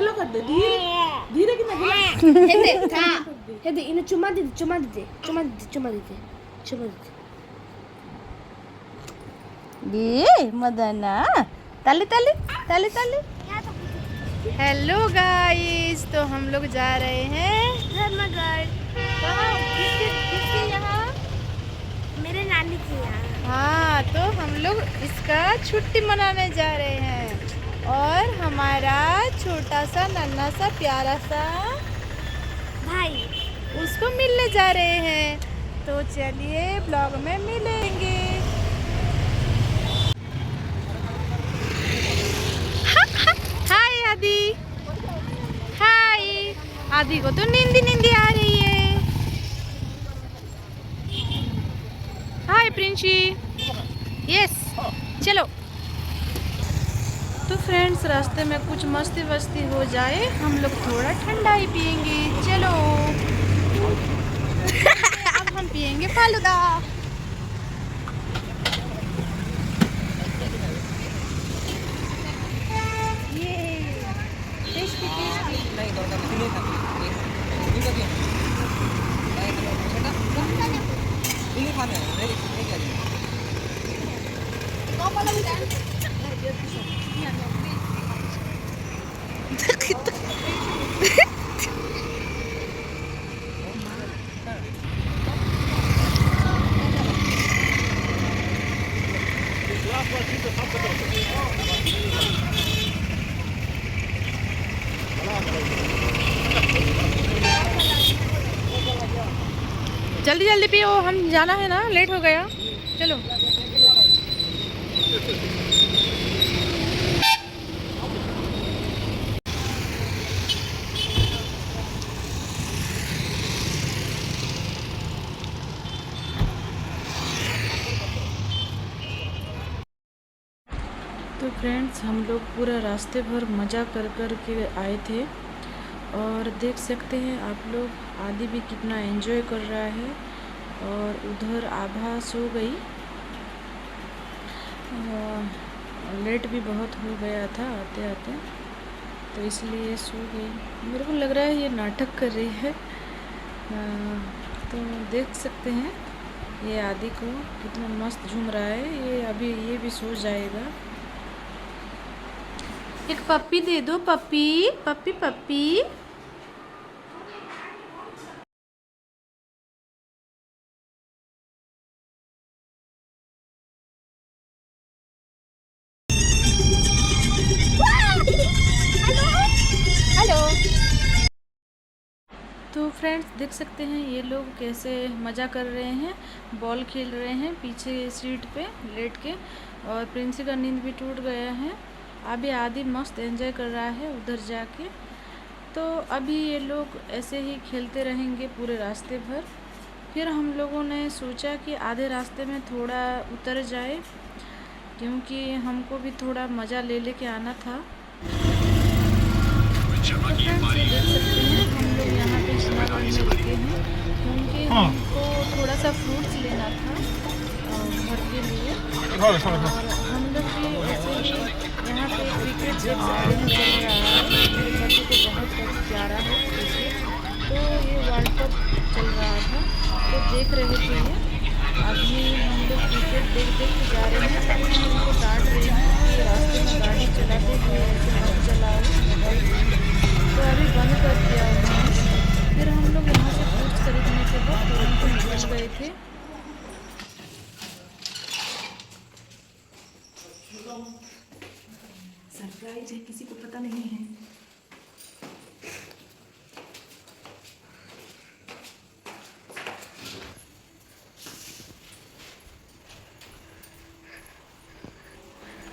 गेलो कर दे धीरे धीरे की ना हेदे था हेदे इन्हें चुमा दे ये मदना ताली ताली ताली ताली। हेलो गाइस, तो हम लोग जा रहे हैं धर्मगढ़। कहाँ? किसके यहाँ? मेरे नानी के यहाँ। हाँ, तो हम लोग इसका छुट्टी मनाने जा रहे हैं और हमारा छोटा सा नन्हा सा प्यारा सा भाई उसको मिलने जा रहे हैं। तो चलिए ब्लॉग में मिलेंगे। हाय आदि, हाय। आदि को तो नींदी आ रही है। हाय प्रिंसी, यस चलो। तो फ्रेंड्स, रास्ते में कुछ मस्ती वस्ती हो जाए, हम लोग थोड़ा ठंडा ही पियेंगे। चलो अब हम पियेंगे फालूदा। ये टेस्टी जल्दी जल्दी पियो, हम जाना है ना, लेट हो गया। चलो तो फ्रेंड्स, हम लोग पूरा रास्ते भर मज़ा कर के आए थे और देख सकते हैं आप लोग, आदि भी कितना एंजॉय कर रहा है। और उधर आभा सो गई, लेट भी बहुत हो गया था आते आते, तो इसलिए सो गई। मेरे को लग रहा है ये नाटक कर रही है। तो देख सकते हैं ये आदि को कितना मस्त झूम रहा है। ये अभी ये भी सो जाएगा। एक पप्पी दे दो, पप्पी पप्पी पप्पी। हेलो। तो फ्रेंड्स, देख सकते हैं ये लोग कैसे मज़ा कर रहे हैं, बॉल खेल रहे हैं पीछे सीट पे लेट के। और प्रिंसी का नींद भी टूट गया है। अभी आदि मस्त एंजॉय कर रहा है उधर जाके। तो अभी ये लोग ऐसे ही खेलते रहेंगे पूरे रास्ते भर। फिर हम लोगों ने सोचा कि आधे रास्ते में थोड़ा उतर जाए, क्योंकि हमको भी थोड़ा मज़ा ले के आना था। तो फ्रेंड्स, ये देख सकते हैं हम लोग यहाँ पे स्नैक में रुके हैं, क्योंकि हमको थोड़ा सा फ्रूट्स लेना था घर के लिए। और हम लोग भी ऐसे ही यहाँ पे क्रिकेट देख सकते हैं चल रहा है। मेरे बच्चे को बहुत प्यारा है क्रिकेट, तो ये वर्ल्ड कप चल रहा था, तो देख रहे थे ये। अभी हम लोग क्रिकेट देख के जा रहे हैं। अभी हम उनको डांट रहे हैं कि रास्ते में गाड़ी चलाते हुए ऐसे मत चलाओ मोबाइल। तो अभी बंद कर दिया उन्होंने। फिर हम लोग यहाँ से फ्रूट्स खरीदने के बाद तुरंत निकल गए थे। सरप्राइज है, किसी को पता नहीं है।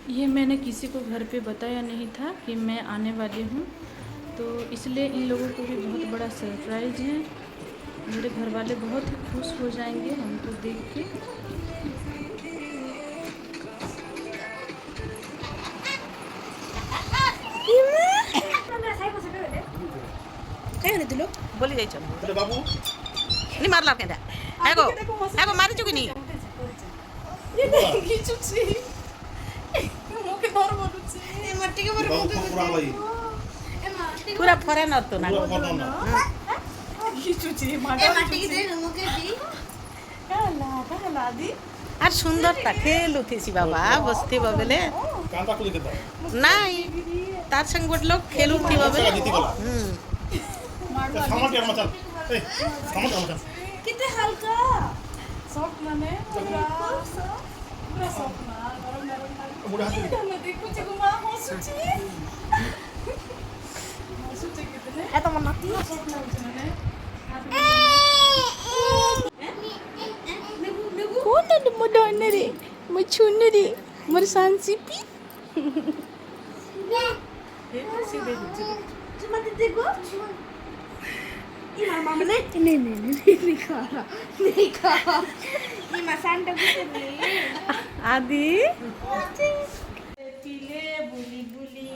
ये मैंने किसी को घर पे बताया नहीं था कि मैं आने वाली हूँ, तो इसलिए इन लोगों को भी बहुत बड़ा सरप्राइज़ है। मेरे घर वाले बहुत ही खुश हो जाएंगे हमको देख के। बोली जाई चल बाबू नहीं मारला केंदा एगो मारी चुकी नहीं ये देखी चुची मुके धर बोलुची ए मट्टी के पर मुके ए मां पूरा फॉरेनर तो ना আর সুন্দরটা খেলুথেছি বাবা বসতে বলে নাই তার সঙ্গে গোট লোক খেলুথি বলে कितने हल्का सॉफ्ट माने पूरा पूरा सॉफ्ट ना गरम मैं देखो चको मां हो सुची कितने है तो मनाती सॉफ्ट ना माने कौन है मडोने रे मछुने रे मरसांसिपी cuma titik gua ini mama नहीं खा ini masanda gitu nih আদি pile buli buli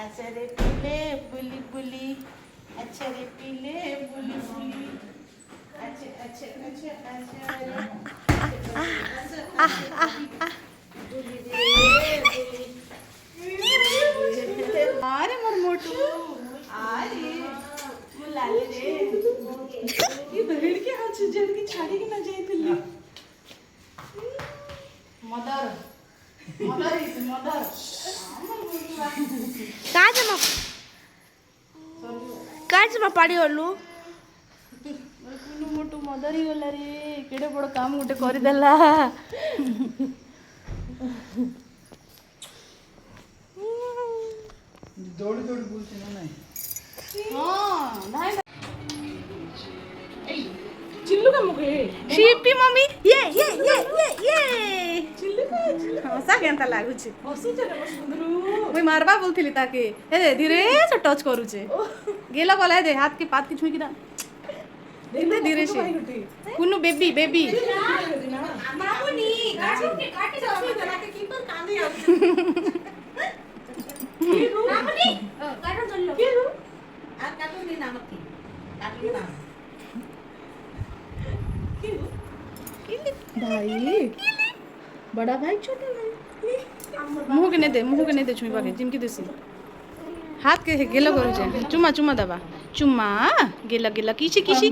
আচ্ছা রে পিলে বুলি বুলি আচ্ছা রে পিলে বুলি বুলি আচ্ছা আচ্ছা আচ্ছা আচ্ছা আরে মোর মোটু আরে মুলালে রে ये भेड़ के हाथ से जड़ के छाड़ी के ना जाए पिल्ली मदर मदर इज मदर काजमा पाड़ी होलु कुनु मोटू मदर ही होला रे केडे बड़ काम गुटे करि देला दौड़ी दौड़ी बोलते ना नहीं हां नाही चिल्लू का मुखे शिपी मम्मी ये चिल्लू का हसा केंता लागुची हसु चले बस सुंदरू मुई मारबा बोलथिली ताके हे धीरे से टच करूचे गेला बोला दे हाथ के पात की छुई की ना धीरे धीरे से कुनु बेबी बेबी मामुनी काटी जाओ देला के कीपर कांदी आउछ मामुनी काटो चलो আর কাটুন নি নাম কি কাটলি না भाई बड़ा भाई छोटा भाई मुंह के नहीं दे छुई बाके जिनकी देसी हाथ के गेला करूचे चुम्मा चुम्मा दबा चुम्मा गेला गेला किसी किसी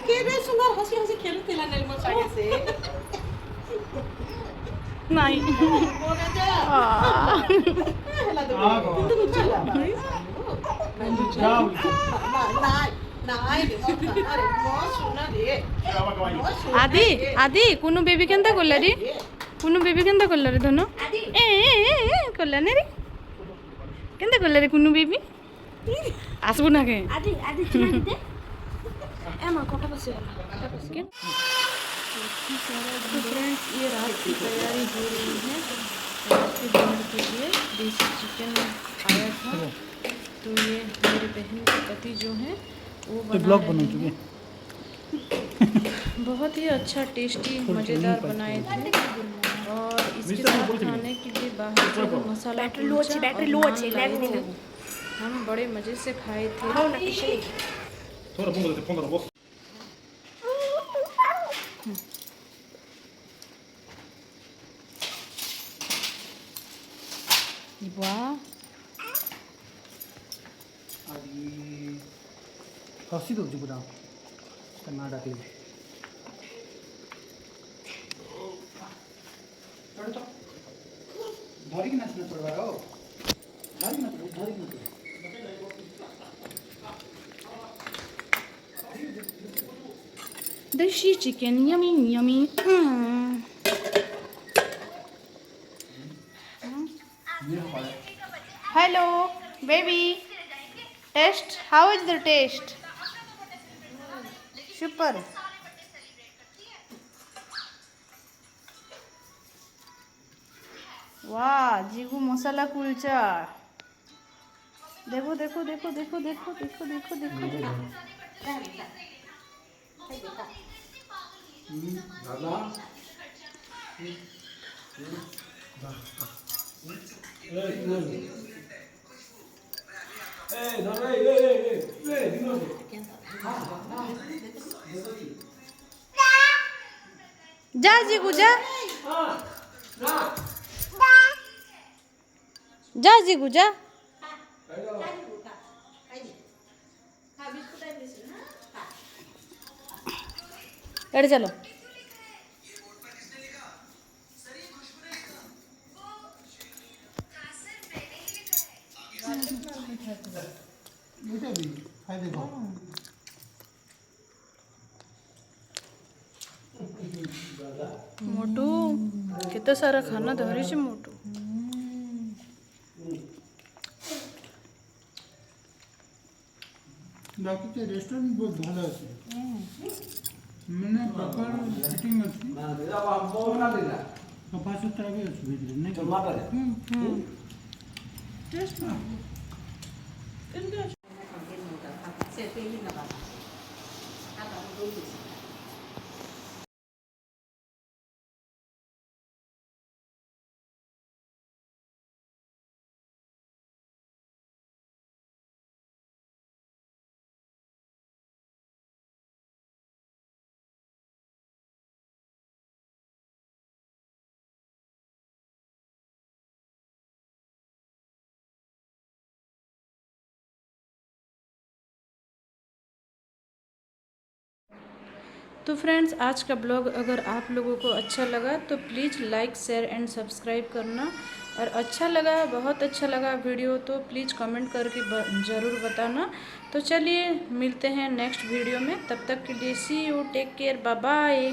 केरे सुंदर हंसी हंसी खेलुतेला नेल मोर सागे से नहीं बोले जा हेला दो किंतु चला भाई जाओ आदि आदि कुनु बेबी केंता करला रे कुनु बेबी केंता करला रे धनो ए करला ने रे केंता करला रे कुनु बेबी आसबो ना के आदि चुमा दे एमा कोटा बसे तो फ्रेंड्स ये रात की तैयारी हो रही है रात के डिनर के लिए देसी चिकन आया था तो ये मेरे बहन के पति जो हैं वो ब्लॉग बना बना चुके बहुत ही अच्छा टेस्टी मज़ेदार बनाए थे और इसके साथ खाने के लिए बाहर से वो मसाला कुलचा और नान लाए थे। हम बड़े मज़े से खाए थे थोड़ा pongo vos वाह 아니 हसी도 जुबुदा कन्नाडा के धरी की नाचना पड़वा हो धरी ना देसी chicken yummy yummy hello baby taste how is the taste super वाह जीगू मसाला कुलचा देखो देखो देखो देखो देखो देखो देखो देखो दादा जा जीगू जा, जा जीगू जा। एड़े चलो। बेटा भी खाई देखो। मोटू कितना सारा खाना धरी से मोटू। बाकी के रेस्टोरेंट बहुत ভালো আছে। मैंने प्रॉपर सिटिंग अच्छी। सफासुथरा भी अच्छी वीडियो नहीं टमाटर टेस्ट ना तो फ्रेंड्स, आज का ब्लॉग अगर आप लोगों को अच्छा लगा तो please like share and subscribe करना, और अच्छा लगा, बहुत अच्छा लगा वीडियो तो प्लीज़ कमेंट करके ज़रूर बताना। तो चलिए मिलते हैं नेक्स्ट वीडियो में, तब तक के लिए see you, take care, bye bye.